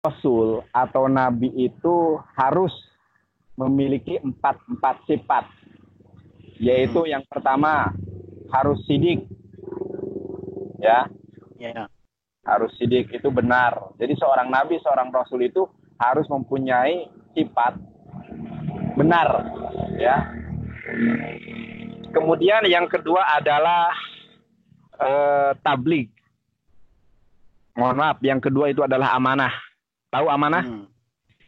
Rasul atau Nabi itu harus memiliki empat sifat. Yaitu yang pertama, harus sidik. Ya. Ya. Harus sidik, itu benar. Jadi seorang Nabi, seorang Rasul itu harus mempunyai sifat benar. Ya. Kemudian yang kedua adalah tabligh. Mohon maaf, yang kedua itu adalah amanah. Tahu amanah?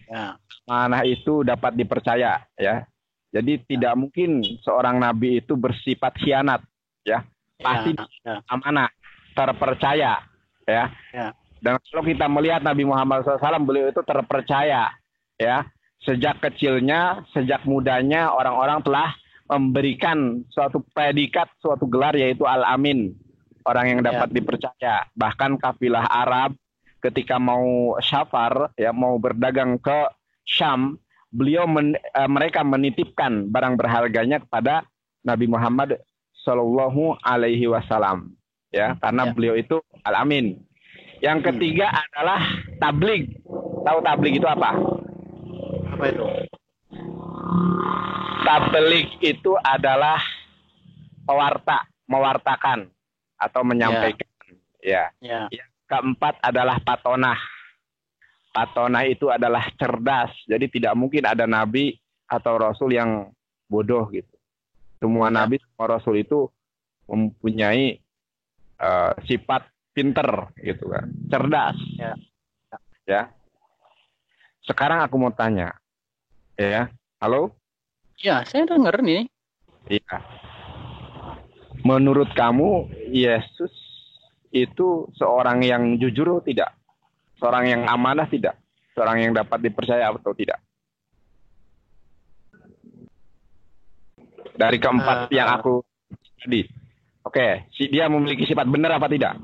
Ya. Amanah itu dapat dipercaya, ya. Jadi tidak mungkin seorang nabi itu bersifat khianat, ya. Pasti amanah, terpercaya, ya. Dan kalau kita melihat Nabi Muhammad SAW, beliau itu terpercaya, ya. Sejak kecilnya, sejak mudanya, orang-orang telah memberikan suatu predikat, suatu gelar, yaitu Al-Amin. Orang yang dapat dipercaya. Bahkan kafilah Arab ketika mau syafar, ya, mau berdagang ke Syam, mereka menitipkan barang berharganya kepada Nabi Muhammad Shallallahu Alaihi Wasallam, ya, karena beliau itu Al-Amin. Yang ketiga adalah tabligh. Tahu tabligh itu apa? Apa itu? Tabligh itu adalah mewartakan atau menyampaikan. Ya. Yang keempat adalah patonah. Patonah itu adalah cerdas. Jadi tidak mungkin ada nabi atau rasul yang bodoh gitu. Semua nabi, semua rasul itu mempunyai sifat pinter gitu kan, cerdas. Ya. Sekarang aku mau tanya, ya, halo? Ya, saya dengar nih. Iya. Menurut kamu, Yesus itu seorang yang jujur atau tidak? Seorang yang amanah tidak? Seorang yang dapat dipercaya atau tidak? Dari keempat yang aku tadi. Oke, dia memiliki sifat benar apa tidak?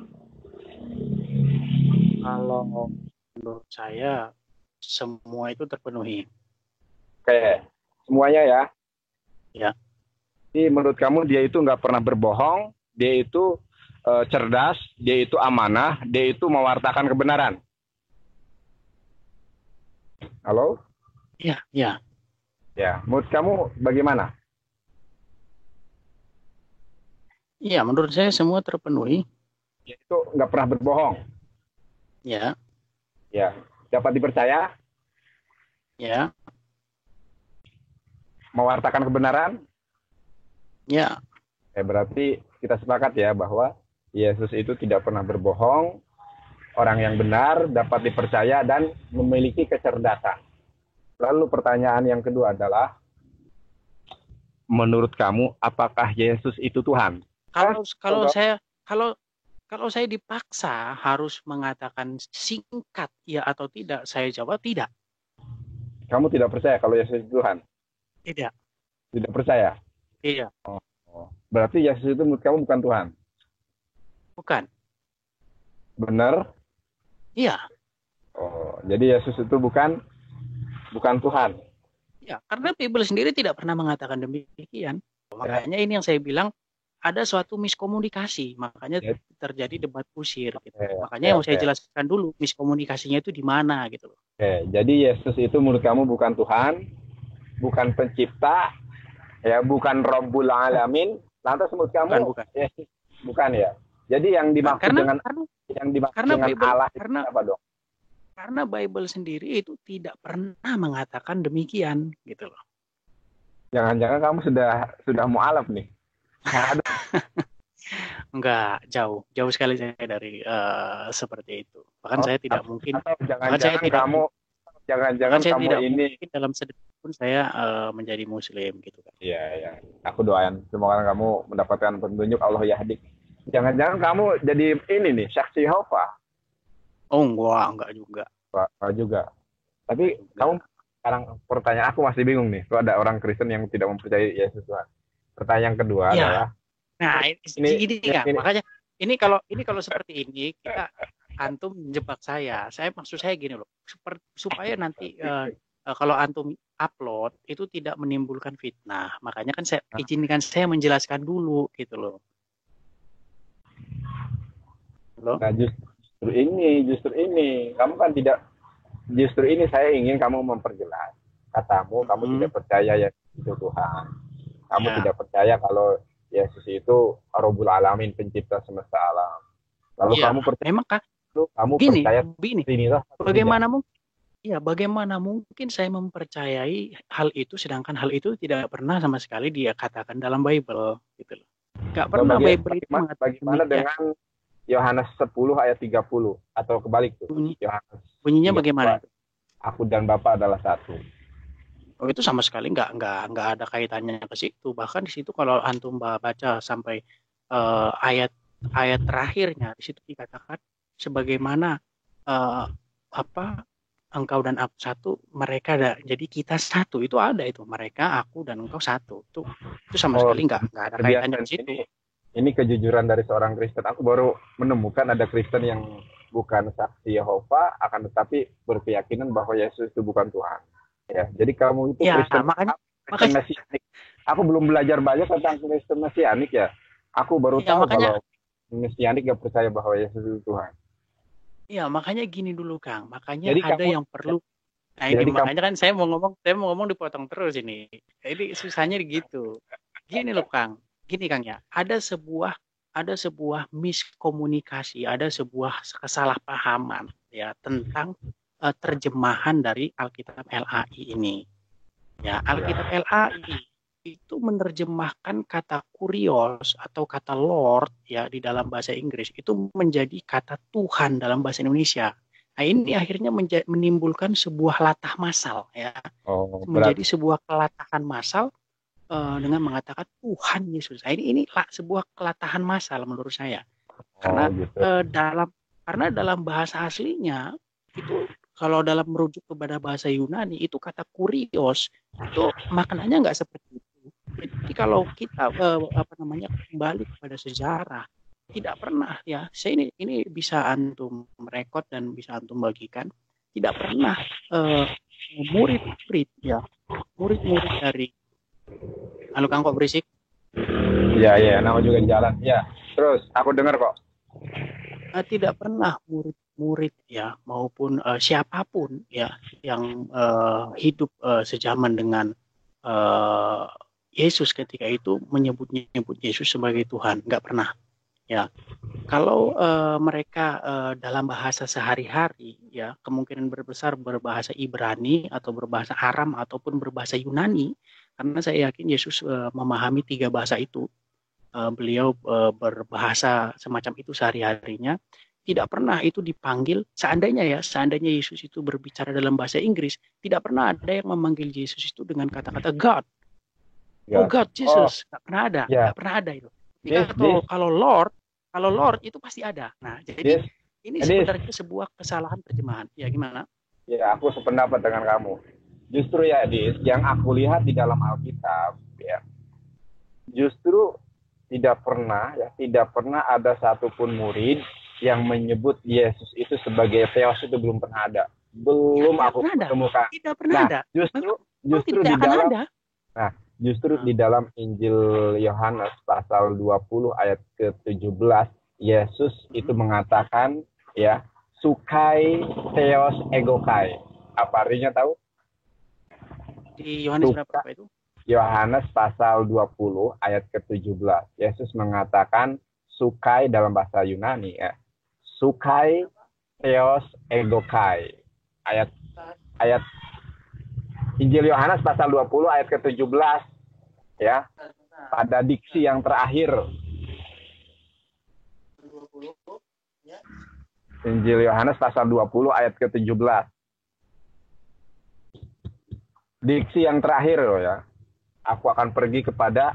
Kalau menurut saya, semua itu terpenuhi. Oke, semuanya ya? Ya. Jadi menurut kamu dia itu nggak pernah berbohong, dia itu cerdas, dia itu amanah, dia itu mewartakan kebenaran. Halo? Iya, iya. Ya, menurut kamu bagaimana? Iya, menurut saya semua terpenuhi. Dia itu nggak pernah berbohong. Ya. Ya, dapat dipercaya. Ya. Mewartakan kebenaran. Ya. Berarti kita sepakat ya bahwa Yesus itu tidak pernah berbohong, orang yang benar, dapat dipercaya, dan memiliki kecerdasan. Lalu pertanyaan yang kedua adalah, menurut kamu, apakah Yesus itu Tuhan? Kalau saya dipaksa harus mengatakan singkat ya atau tidak, saya jawab tidak. Kamu tidak percaya kalau Yesus itu Tuhan? Tidak. Tidak percaya? Iya. Berarti Yesus itu menurut kamu bukan Tuhan? Bukan. Benar? Iya. Jadi Yesus itu bukan Tuhan? Ya, karena Bible sendiri tidak pernah mengatakan demikian. Makanya ini yang saya bilang, ada suatu miskomunikasi, makanya terjadi debat kusir. Gitu. Makanya yang mau saya jelaskan dulu, miskomunikasinya itu di mana gitu loh. Jadi Yesus itu menurut kamu bukan Tuhan, bukan pencipta, ya, bukan Rabbul Alamin. Lantas menurut kamu bukan ya? Jadi yang dimaksud dengan Allah itu apa dong? Karena Bible sendiri itu tidak pernah mengatakan demikian gitu loh. Jangan-jangan kamu sudah mu'alaf nih? Enggak, jauh sekali saya dari seperti itu. Bahkan saya tidak mungkin. Jangan-jangan kamu ini dalam sedikit pun saya menjadi Muslim gitu kan. Iya. Aku doain semoga kamu mendapatkan petunjuk Allah Yahdik. Jangan-jangan kamu jadi ini nih, saksi Yehova. Oh, enggak juga. Enggak juga. Tapi kamu sekarang pertanyaan aku masih bingung nih. Kalau ada orang Kristen yang tidak mempercayai Yesus Tuhan. Pertanyaan kedua adalah. Nah, ini kan. Makanya ini kalau seperti ini kita antum menjebak saya. Maksud saya gini loh. Supaya nanti kalau antum upload itu tidak menimbulkan fitnah. Makanya kan izinkan saya menjelaskan dulu gitu loh. Nah, justru ini kamu kan tidak justru ini saya ingin kamu memperjelas. Katamu, kamu tidak percaya ya itu Tuhan. Kamu tidak percaya kalau Yesus itu Rabbul Alamin, pencipta semesta alam. Lalu kamu percaya, memang kan? Kamu percaya begini. Bagaimana mungkin saya mempercayai hal itu, sedangkan hal itu tidak pernah sama sekali dia katakan dalam Bible, gitu loh. Gak pernah Bible itu mengatakan. Bagaimana dengan Yohanes 10 ayat 30 atau kebalik tuh? Bunyinya bagaimana? Aku dan Bapa adalah satu. Oh, itu sama sekali nggak ada kaitannya ke situ. Bahkan di situ kalau antum baca sampai ayat terakhirnya, di situ dikatakan sebagaimana engkau dan aku satu, mereka ada. Jadi kita satu, itu ada itu. Mereka, aku dan engkau satu. Itu sama sekali nggak ada kaitannya ke situ. Ini kejujuran dari seorang Kristen. Aku baru menemukan ada Kristen yang bukan saksi Yehova, akan tetapi berkeyakinan bahwa Yesus itu bukan Tuhan. Ya, jadi kamu itu Kristen, makanya Mesianik. Aku belum belajar banyak tentang Kristen Mesianik ya. Aku baru tahu kalau Mesianik gak percaya bahwa Yesus itu Tuhan. Iya, makanya gini dulu Kang. Makanya jadi ada yang perlu. Nah, ini makanya kan saya mau ngomong dipotong terus ini. Jadi susahnya gitu. Gini loh Kang. Gini Kang ya. Ada sebuah miskomunikasi, ada sebuah kesalahpahaman ya tentang terjemahan dari Alkitab LAI ini. Ya, Alkitab LAI itu menerjemahkan kata kurios atau kata Lord ya di dalam bahasa Inggris itu menjadi kata Tuhan dalam bahasa Indonesia. Nah, ini akhirnya menimbulkan sebuah latah masal ya. Menjadi sebuah kelatahan masal dengan mengatakan Tuhan Yesus. Nah, ini sebuah kelatahan masal menurut saya. Karena dalam bahasa aslinya itu kalau dalam merujuk kepada bahasa Yunani itu kata kurios itu maknanya nggak seperti itu. Jadi kalau kita kembali kepada sejarah tidak pernah ya. Saya ini bisa antum merekod dan bisa antum bagikan. Tidak pernah murid-murid dari Halo Kang, kok berisik? Iya, nama juga di jalan. Ya, terus aku dengar kok. Tidak pernah murid ya maupun siapapun ya yang hidup sejaman dengan Yesus ketika itu menyebut Yesus sebagai Tuhan, nggak pernah ya. Kalau mereka dalam bahasa sehari-hari ya kemungkinan berbesar berbahasa Ibrani atau berbahasa Aram ataupun berbahasa Yunani, karena saya yakin Yesus memahami 3 bahasa itu. Beliau berbahasa semacam itu sehari-harinya. Tidak pernah itu dipanggil, seandainya Yesus itu berbicara dalam bahasa Inggris, tidak pernah ada yang memanggil Yesus itu dengan kata-kata God. Oh God, Jesus. Nggak pernah ada. Nggak pernah ada itu. Kalau Lord itu pasti ada. Nah, jadi ini sebenarnya sebuah kesalahan terjemahan. Ya, gimana? Ya, aku sependapat dengan kamu. Justru ya, Dis, yang aku lihat di dalam Alkitab, ya, justru tidak pernah ada satupun murid yang menyebut Yesus itu sebagai Theos, itu belum pernah ada. Belum aku temukan. Tidak pernah ada. Justru di dalam ada. Nah, justru di dalam Injil Yohanes pasal 20 ayat ke-17, Yesus itu mengatakan ya, sukai Theos egokai. Apa artinya tahu? Di Yohanes berapa itu? Yohanes pasal 20 ayat ke-17. Yesus mengatakan sukai dalam bahasa Yunani ya. Sukai Theos egokai. Ayat Injil Yohanes pasal 20 ayat ke-17 ya. Pada diksi yang terakhir. Injil Yohanes pasal 20 ayat ke-17. Diksi yang terakhir loh ya. Aku akan pergi kepada.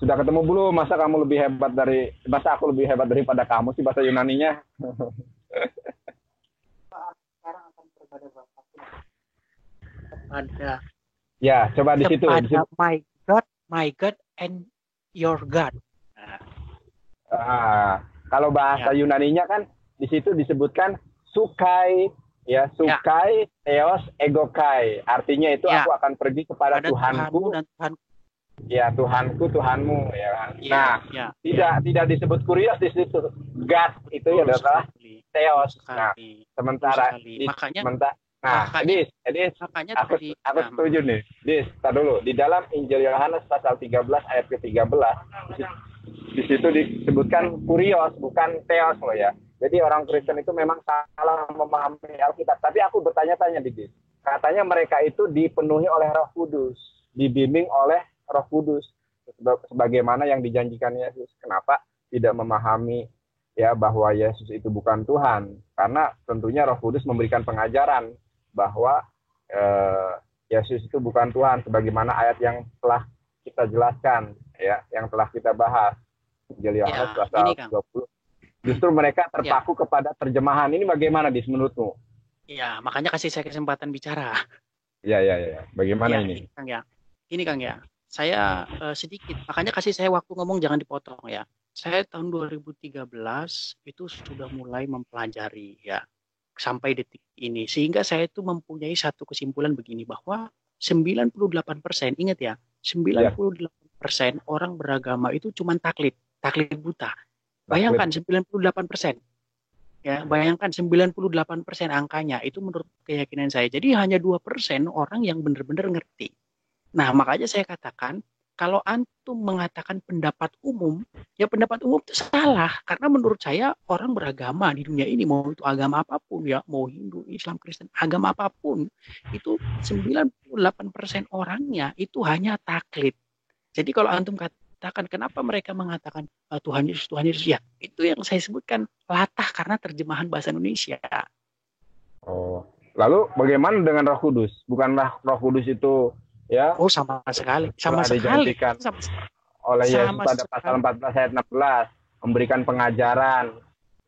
Sudah ketemu belum? Masa aku lebih hebat daripada kamu sih bahasa Yunaninya? Sekarang akan kepada. Ya, coba di situ. My God and your God. Kalau bahasa Yunaninya kan di situ disebutkan sukai. Ya, sukai Theos egokai. Artinya itu aku akan pergi kepada Tuhanku dan Tuhan. Ya, Tuhanku, Tuhanmu, ya kan. Ya, Nah, ya, tidak disebut kurios di situ. God itu betul adalah sekali. Betul Theos. Nah, sekali. Betul sementara sekali. Makanya nah, makanya Edis, makanya aku tadi aku setuju nih. Dis, tar dulu. Di dalam Injil Yohanes pasal 13 ayat ke-13, di situ disebutkan kurios, bukan Theos loh ya. Jadi orang Kristen itu memang salah memahami Alkitab. Tapi aku bertanya-tanya, Dis. Katanya mereka itu dipenuhi oleh Roh Kudus, dibimbing oleh Roh Kudus sebagaimana yang dijanjikan Yesus. Kenapa tidak memahami ya bahwa Yesus itu bukan Tuhan? Karena tentunya Roh Kudus memberikan pengajaran bahwa Yesus itu bukan Tuhan sebagaimana ayat yang telah kita jelaskan ya, yang telah kita bahas. Injil Yohanes pasal 20. Justru mereka terpaku kepada terjemahan. Ini bagaimana menurutmu? Ya, makanya kasih saya kesempatan bicara. Ya. Bagaimana ini? Kang ya. Ini Kang ya. Saya sedikit, makanya kasih saya waktu ngomong, jangan dipotong ya. Saya tahun 2013 itu sudah mulai mempelajari ya sampai detik ini, sehingga saya itu mempunyai satu kesimpulan begini, bahwa 98%, ingat ya, 98% orang beragama itu cuma taklid buta. Bayangkan 98%. Ya, bayangkan 98% angkanya itu menurut keyakinan saya. Jadi hanya 2% orang yang benar-benar ngerti. Nah, makanya saya katakan, kalau antum mengatakan pendapat umum, ya pendapat umum itu salah. Karena menurut saya orang beragama di dunia ini, mau itu agama apapun ya, mau Hindu, Islam, Kristen, agama apapun, itu 98% orangnya itu hanya taklid. Jadi kalau antum katakan kenapa mereka mengatakan Tuhan Yesus, ya itu yang saya sebutkan latah karena terjemahan bahasa Indonesia. Oh, lalu bagaimana dengan Roh Kudus? Bukanlah Roh Kudus itu ya? Oh, sama sekali, dijanjikan oleh Yesus pada pasal 14 ayat 16, memberikan pengajaran,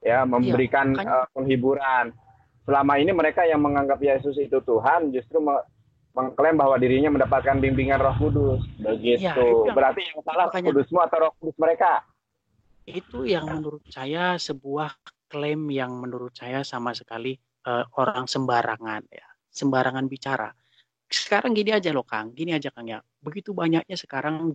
ya, memberikan penghiburan. Selama ini mereka yang menganggap Yesus itu Tuhan justru mengklaim bahwa dirinya mendapatkan bimbingan Roh Kudus. Begitu. Berarti yang salah Roh Kudusmu atau Roh Kudus mereka? Itu yang menurut saya sebuah klaim yang menurut saya sama sekali orang sembarangan ya, sembarangan bicara. Sekarang gini aja loh Kang, gini aja Kang ya. Begitu banyaknya sekarang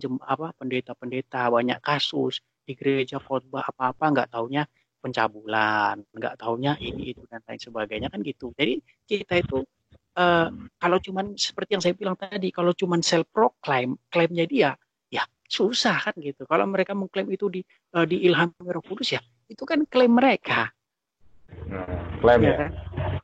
pendeta-pendeta, banyak kasus di gereja, khotbah apa-apa nggak taunya pencabulan, nggak taunya ini itu dan lain sebagainya kan gitu. Jadi kita itu kalau cuman seperti yang saya bilang tadi, kalau cuman self proclaim, klaimnya dia, ya susah kan gitu. Kalau mereka mengklaim itu diilhami Roh Kudus, ya itu kan klaim mereka. Klaim ya? Kan?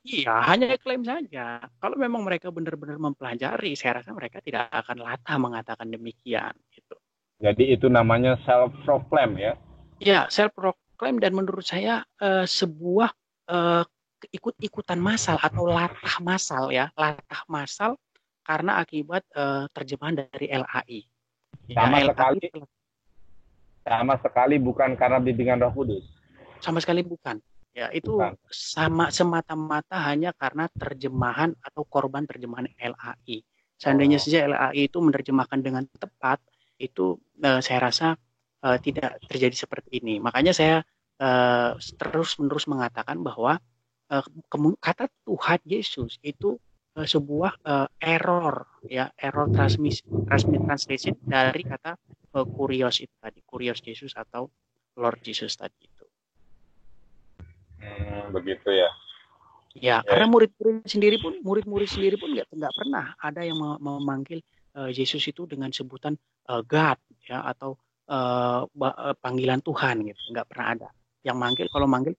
Iya, hanya klaim saja. Kalau memang mereka benar-benar mempelajari, saya rasa mereka tidak akan latah mengatakan demikian. Gitu. Jadi itu namanya self proclaim ya? Ya, self proclaim, dan menurut saya sebuah ikut-ikutan massal atau latah massal ya, latah massal karena akibat terjemahan dari LAI. Sama sekali bukan karena bimbingan Roh Kudus. Sama sekali bukan. Ya, itu sama semata-mata hanya karena terjemahan atau korban terjemahan LAI. Seandainya saja LAI itu menerjemahkan dengan tepat, itu saya rasa tidak terjadi seperti ini. Makanya saya terus-menerus mengatakan bahwa kata Tuhan Yesus itu sebuah error ya, error translation dari kata kurios itu tadi, kurios Yesus atau Lord Jesus tadi itu. Begitu ya. Ya, karena murid-murid sendiri pun nggak pernah ada yang memanggil Yesus itu dengan sebutan God ya, atau panggilan Tuhan gitu, nggak pernah ada. Yang manggil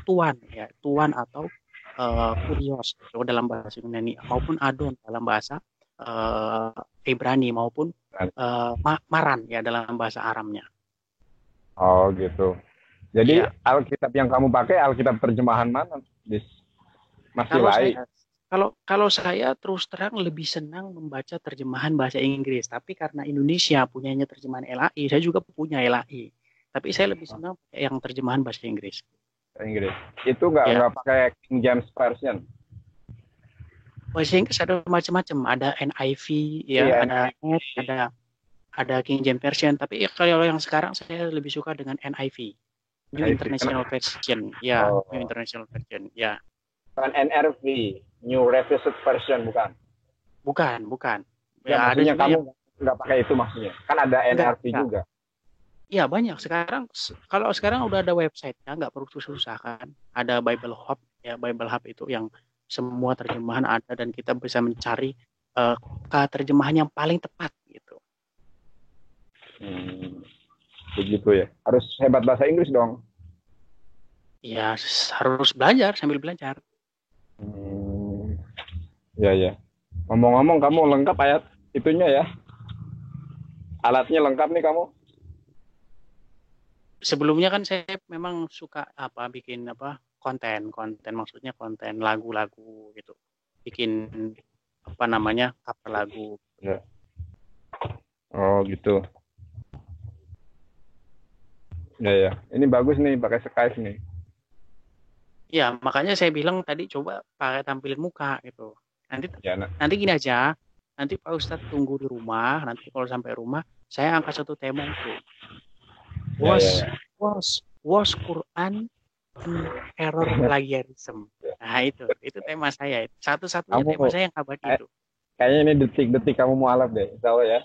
Tuan ya, Tuan atau Kurios dalam bahasa Yunani, maupun Adon dalam bahasa Ibrani, maupun Maran ya dalam bahasa Aramnya. Oh gitu. Jadi Alkitab yang kamu pakai Alkitab terjemahan mana? Masih lain. Kalau saya terus terang lebih senang membaca terjemahan bahasa Inggris, tapi karena Indonesia punyanya terjemahan LAI, saya juga punya LAI. Tapi saya lebih senang yang terjemahan bahasa Inggris. Itu nggak pakai King James Version? Bahasa Inggris ada macam-macam, ada NIV ya, ada King James Version. Tapi kalau yang sekarang saya lebih suka dengan NIV, New International Version, ya, New International Version, ya. Bukan NRV, New Revised Version, bukan? Bukan. Ya, ada juga kamu nggak pakai itu maksudnya? Kan ada NRP juga. Iya banyak sekarang. Kalau sekarang udah ada website-nya, nggak perlu susah-susah kan. Ada Bible Hub ya, Bible Hub itu yang semua terjemahan ada dan kita bisa mencari terjemahan yang paling tepat gitu. Begitu ya. Harus hebat bahasa Inggris dong. Ya harus belajar sambil belajar. Ya. Ngomong-ngomong kamu lengkap ayat itunya ya. Alatnya lengkap nih kamu. Sebelumnya kan saya memang suka bikin konten maksudnya konten lagu-lagu gitu, bikin cover lagu ya. Oh gitu ya ini bagus nih pakai Skype nih ya, makanya saya bilang tadi coba pakai tampilin muka gitu. Nanti gini aja, nanti Pak Ustadz tunggu di rumah, nanti kalau sampai rumah saya angkat satu tema itu. Was Quran error plagiarism. Nah itu tema saya. Satu-satunya tema saya yang abadi itu. Kayaknya ini detik-detik kamu mualaf deh, insya Allah ya.